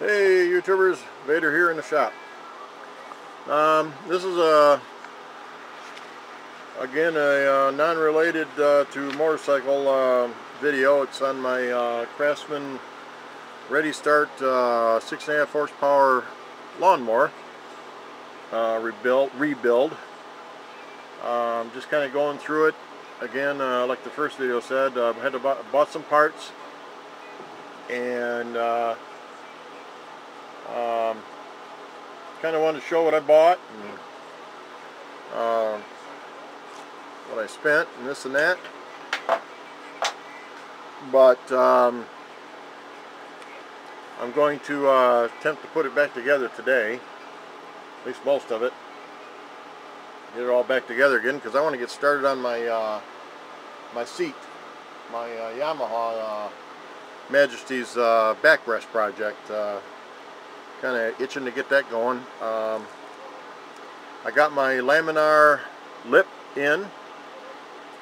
Hey YouTubers, Vader here in the shop. This is again a non-related to motorcycle video. It's on my Craftsman Ready Start 6.5 horsepower lawnmower rebuild. Just kind of going through it again, like the first video said. I had to bought some parts and kind of wanted to show what I bought and what I spent and this and that. But I'm going to attempt to put it back together today, at least most of it. Get it all back together again because I want to get started on my my seat, my Yamaha Majesty's backrest project. Kind of itching to get that going. I got my laminar lip in,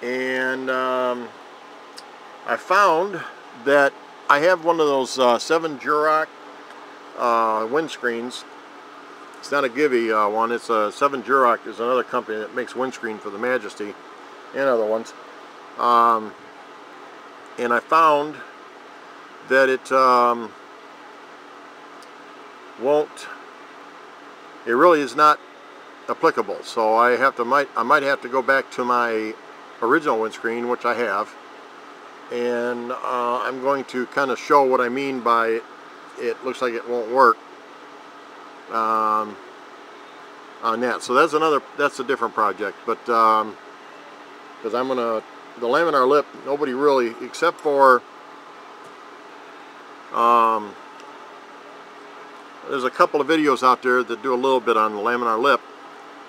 and I found that I have one of those 7 Duroc windscreens. It's not a Givy one, it's a 7 Duroc. There's another company that makes windscreen for the Majesty and other ones. And I found that it it really is not applicable. So I might have to go back to my original windscreen, which I have, and I'm going to kind of show what I mean by it looks like it won't work on that. So that's a different project, but because the laminar lip, nobody really, except for there's a couple of videos out there that do a little bit on the laminar lip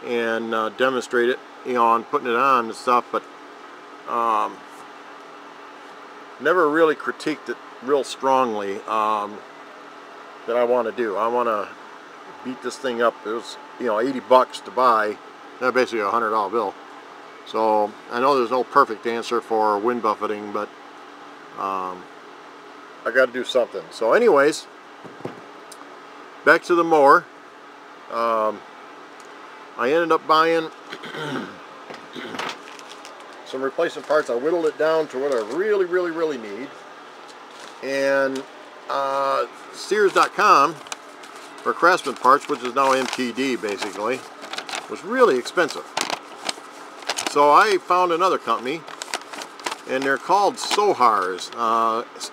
and demonstrate it, you know, on putting it on and stuff, but never really critiqued it real strongly that I want to do. I want to beat this thing up. It was, you know, 80 bucks to buy. That's basically a $100 bill. So I know there's no perfect answer for wind buffeting, but I got to do something. So anyways, back to the mower. I ended up buying some replacement parts. I whittled it down to what I really need. And Sears.com for Craftsman parts, which is now MTD basically, was really expensive. So I found another company, and they're called Sohars,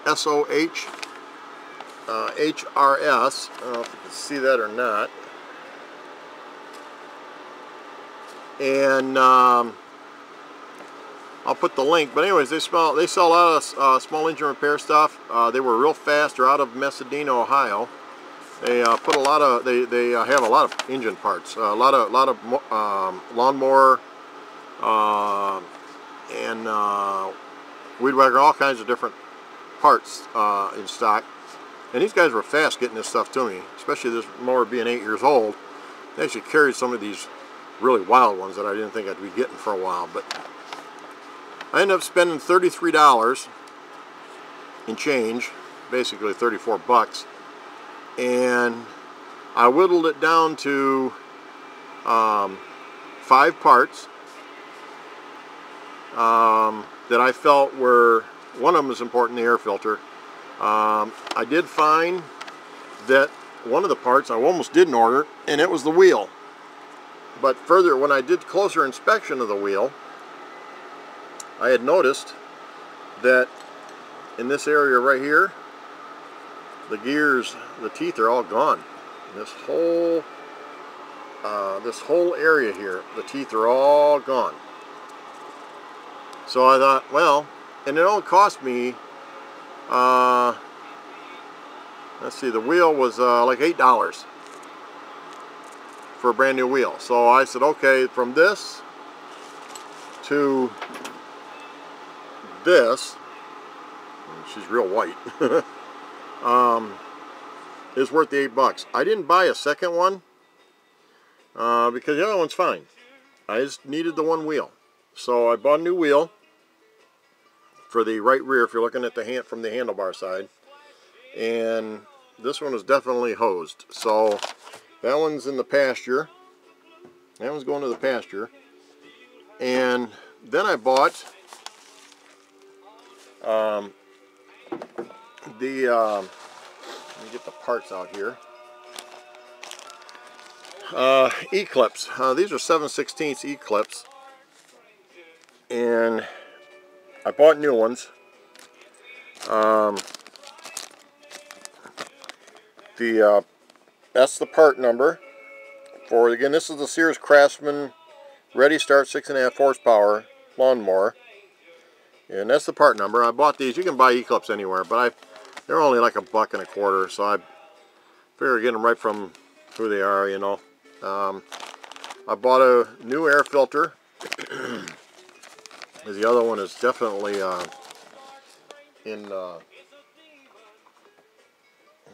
S-O-H H-R-S. I don't know if you can see that or not. And I'll put the link. But anyways, they sell a lot of small engine repair stuff. They were real fast. They're out of Medina, Ohio. They put a lot of they have a lot of engine parts, a lot of lawnmower and weed whacker, all kinds of different parts in stock. And these guys were fast getting this stuff to me, especially this mower being 8 years old. They actually carried some of these really wild ones that I didn't think I'd be getting for a while. But I ended up spending $33 in change, basically 34 bucks. And I whittled it down to 5 parts that I felt were, one of them is important, the air filter. I did find that one of the parts I almost didn't order, and it was the wheel. But further, when I did closer inspection of the wheel, I had noticed that in this area right here, the gears, the teeth are all gone. This whole area here, the teeth are all gone. So I thought, well, and it only cost me, let's see, the wheel was like $8 for a brand new wheel. So I said, okay, from this to this, she's real white, is worth the $8. I didn't buy a second one because the other one's fine. I just needed the one wheel. So I bought a new wheel for the right rear if you're looking at the from the handlebar side. And this one is definitely hosed. So that one's in the pasture. That one's going to the pasture. And then I bought let me get the parts out here. E-clips. These are 7/16 E-clips. And I bought new ones. That's the part number for, again, this is the Sears Craftsman Ready Start 6.5 horsepower lawnmower, and that's the part number. I bought these. You can buy E-clips anywhere, but they're only like $1.25, so I figure getting them right from who they are, you know. I bought a new air filter. The other one is definitely in. Let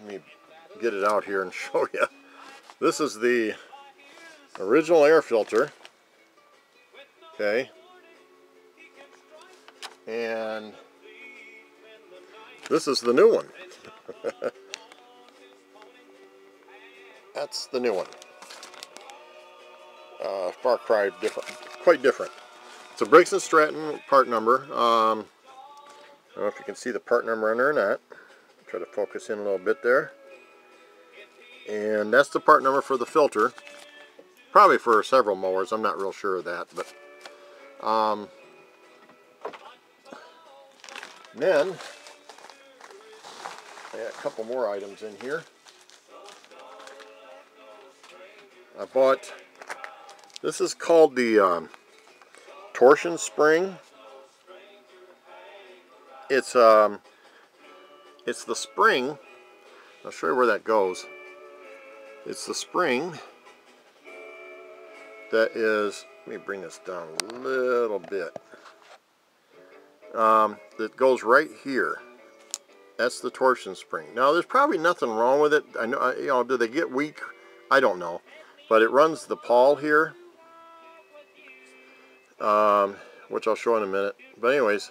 me get it out here and show you. This is the original air filter. Okay. And this is the new one. That's the new one. Far cry different, quite different. It's a Briggs & Stratton part number. I don't know if you can see the part number under or not. Try to focus in a little bit there. And that's the part number for the filter. Probably for several mowers. I'm not real sure of that, but then I got a couple more items in here. I bought, this is called the torsion spring. It's the spring. I'll show you where that goes. It's the spring that is, let me bring this down a little bit. That goes right here. That's the torsion spring. Now, there's probably nothing wrong with it. I know, you know, do they get weak? I don't know. But it runs the pawl here, which I'll show in a minute. But anyways,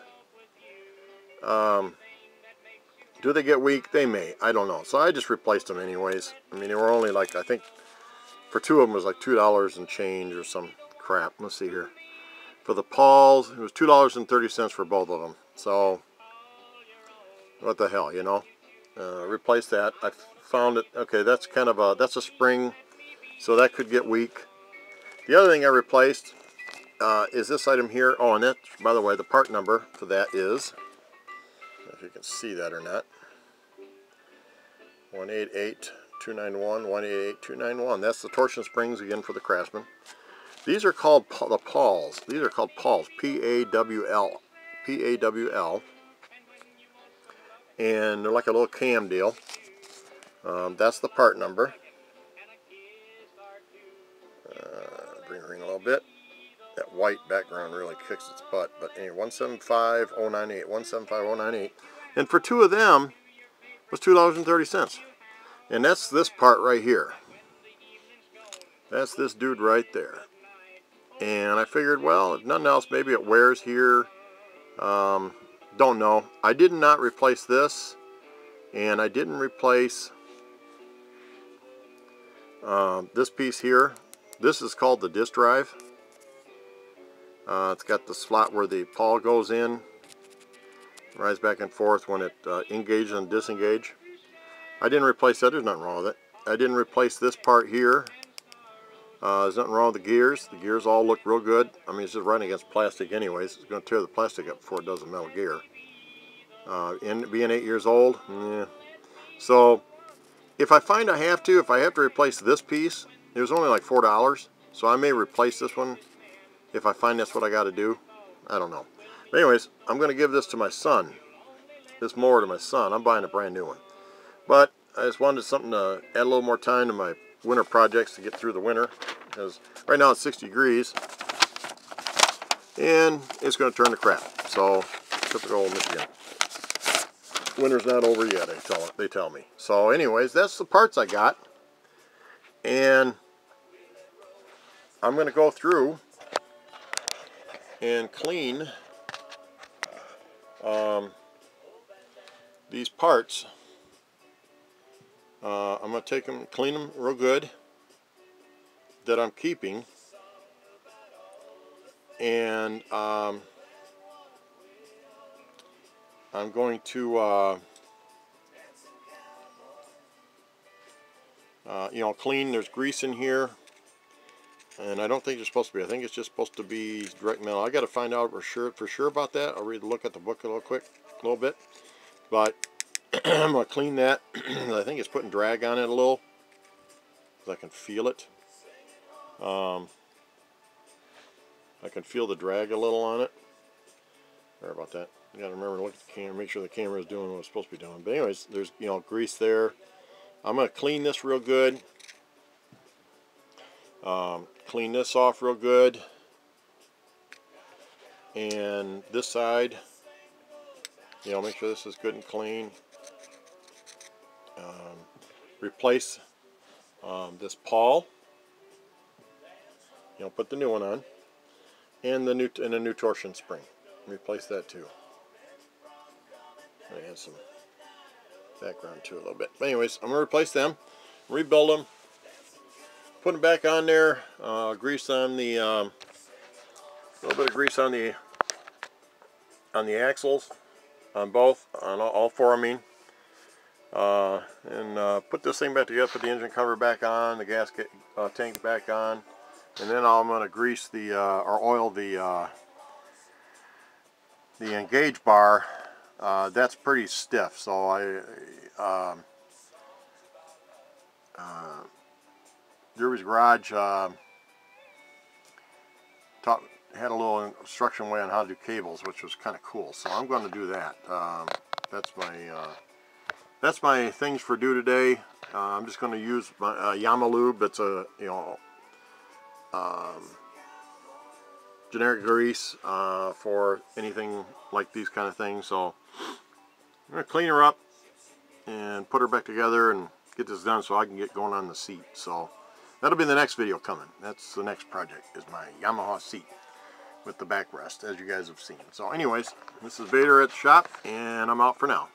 do they get weak? They may. I don't know. So I just replaced them anyways. I mean, they were only like, I think, for two of them was like $2 and change or some crap. Let's see here. For the pawls, it was $2.30 for both of them. So, what the hell, you know? Replace that. I found it. Okay, that's kind of a, that's a spring, so that could get weak. The other thing I replaced is this item here. Oh, and that, by the way, the part number for that is, I don't know if you can see that or not, 188291, 188291. That's the torsion springs again for the Craftsman. These are called the pawls. These are called pawls. P-A-W-L. P-A-W-L. And they're like a little cam deal. That's the part number. Bring her in a little bit. That white background really kicks its butt. But anyway, 175098. 175098. And for two of them, it was $2.30. And that's this part right here. That's this dude right there. And I figured, well, if nothing else, maybe it wears here. Don't know. I did not replace this. And I didn't replace this piece here. This is called the disk drive. It's got the slot where the pawl goes in. Rides back and forth when it engages and disengages. I didn't replace that. There's nothing wrong with it. I didn't replace this part here. There's nothing wrong with the gears. The gears all look real good. I mean, it's just running against plastic anyways. It's going to tear the plastic up before it does the metal gear. And being 8 years old, yeah. So, if I find I have to, if I have to replace this piece, it was only like $4. So I may replace this one if I find that's what I got to do. I don't know. But anyways, I'm going to give this to my son. This mower to my son. I'm buying a brand new one. But I just wanted something to add a little more time to my winter projects to get through the winter, because right now it's 60 degrees and it's going to turn to crap. So typical old Michigan. Winter's not over yet, they tell me. So anyways, that's the parts I got, and I'm going to go through and clean these parts I'm going to take them and clean them real good that I'm keeping, and I'm going to you know, clean. There's grease in here, and I don't think it's supposed to be. I think it's just supposed to be direct metal. I got to find out for sure about that. I'll look at the book a little bit, but I'm going to clean that. I think it's putting drag on it a little, because I can feel it. I can feel the drag a little on it. Sorry about that. You got to remember to look at the camera, make sure the camera is doing what it's supposed to be doing. But anyways, there's, you know, grease there. I'm going to clean this real good. Clean this off real good. And this side, you know, make sure this is good and clean. Replace this pawl. You know, put the new one on, and a new torsion spring. Replace that too. I add some background too a little bit. But anyways, I'm gonna replace them, rebuild them, put them back on there. Grease on the a little bit of grease on the axles, on both, on all four. I mean, and put this thing back together. Put the engine cover back on, the gas tank back on, and then I'm going to grease the or oil the engage bar. That's pretty stiff, so Derby's Garage had a little instruction way on how to do cables, which was kind of cool. So I'm going to do that. That's my things for do today. I'm just going to use my Yamalube. It's a, you know, generic grease for anything like these kind of things. So I'm going to clean her up and put her back together and get this done so I can get going on the seat. So that'll be the next video coming. That's the next project, is my Yamaha seat with the backrest, as you guys have seen. So anyways, this is Vader at the shop, and I'm out for now.